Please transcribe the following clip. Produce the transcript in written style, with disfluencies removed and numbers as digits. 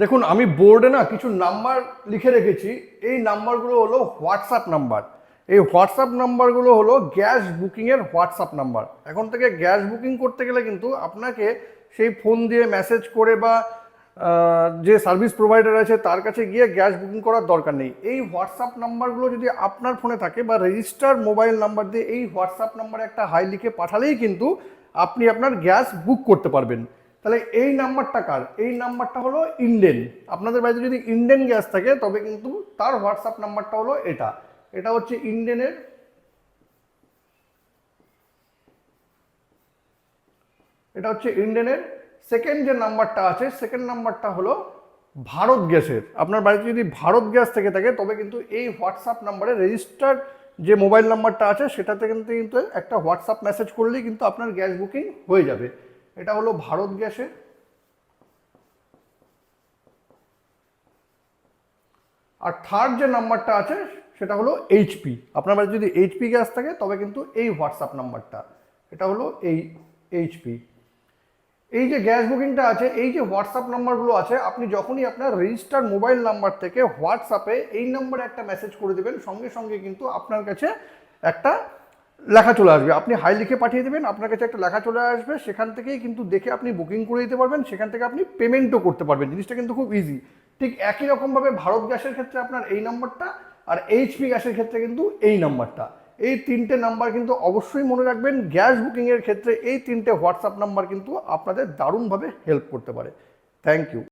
দেখুন আমি বোর্ডে না কিছু নাম্বার লিখে রেখেছি। এই নাম্বারগুলো হলো হোয়াটসঅ্যাপ নাম্বার। এই হোয়াটসঅ্যাপ নাম্বারগুলো হলো গ্যাস বুকিংয়ের হোয়াটসঅ্যাপ নাম্বার। এখন থেকে গ্যাস বুকিং করতে গেলে কিন্তু আপনাকে সেই ফোন দিয়ে মেসেজ করে বা যে সার্ভিস প্রোভাইডার আছে তার কাছে গিয়ে গ্যাস বুকিং করার দরকার নেই। এই হোয়াটসঅ্যাপ নাম্বারগুলো যদি আপনার ফোনে থাকে বা রেজিস্টার মোবাইল নাম্বার দিয়ে এই হোয়াটসঅ্যাপ নাম্বারে একটা হাই লিখে পাঠালেই কিন্তু আপনি আপনার গ্যাস বুক করতে পারবেন। তাহলে এই নাম্বারটা কার? এই নাম্বারটা হলো ইন্ডেন। আপনাদের বাড়িতে যদি ইন্ডেন গ্যাস থাকে তবে কিন্তু তার হোয়াটসঅ্যাপ নাম্বারটা হলো এটা। এটা হচ্ছে ইন্ডেনের, এটা হচ্ছে ইন্ডেনের। সেকেন্ড যে নাম্বারটা আছে, সেকেন্ড নাম্বারটা হলো ভারত গ্যাসের। আপনার বাড়িতে যদি ভারত গ্যাস থেকে থাকে তবে কিন্তু এই হোয়াটসঅ্যাপ নাম্বারে রেজিস্টার্ড যে মোবাইল নাম্বারটা আছে সেটাতে কিন্তু একটা হোয়াটসঅ্যাপ মেসেজ করলেই কিন্তু আপনার গ্যাস বুকিং হয়ে যাবে। এটা হলো ভারত গ্যাসের। আর থার্ড যে নাম্বারটা আছে সেটা হলো এইচপি। আপনার বাড়িতে যদি এইচপি গ্যাস থাকে তবে কিন্তু এই হোয়াটসঅ্যাপ নাম্বারটা, এটা হলো এই এইচপি। এই যে গ্যাস বুকিংটা আছে, এই যে হোয়াটসঅ্যাপ নাম্বারগুলো আছে, আপনি যখনই আপনার রেজিস্টার্ড মোবাইল নাম্বার থেকে হোয়াটসঅ্যাপে এই নাম্বারে একটা মেসেজ করে দেবেন, সঙ্গে সঙ্গে কিন্তু আপনার কাছে একটা লেখা চলে আসবে। আপনি হাই লিখে পাঠিয়ে দেবেন, আপনার কাছে একটা লেখা চলে আসবে, সেখান থেকেই কিন্তু দেখে আপনি বুকিং করে দিতে পারবেন, সেখান থেকে আপনি পেমেন্টও করতে পারবেন। জিনিসটা কিন্তু খুব ইজি। ঠিক একই রকমভাবে ভারত গ্যাসের ক্ষেত্রে আপনার এই নাম্বারটা, আর এইচপি গ্যাসের ক্ষেত্রে কিন্তু এই নাম্বারটা। এই তিনটে নাম্বার কিন্তু অবশ্যই মনে রাখবেন। গ্যাস বুকিংয়ের ক্ষেত্রে এই তিনটে হোয়াটসঅ্যাপ নাম্বার কিন্তু আপনাদের দারুণভাবে হেল্প করতে পারে। Thank you.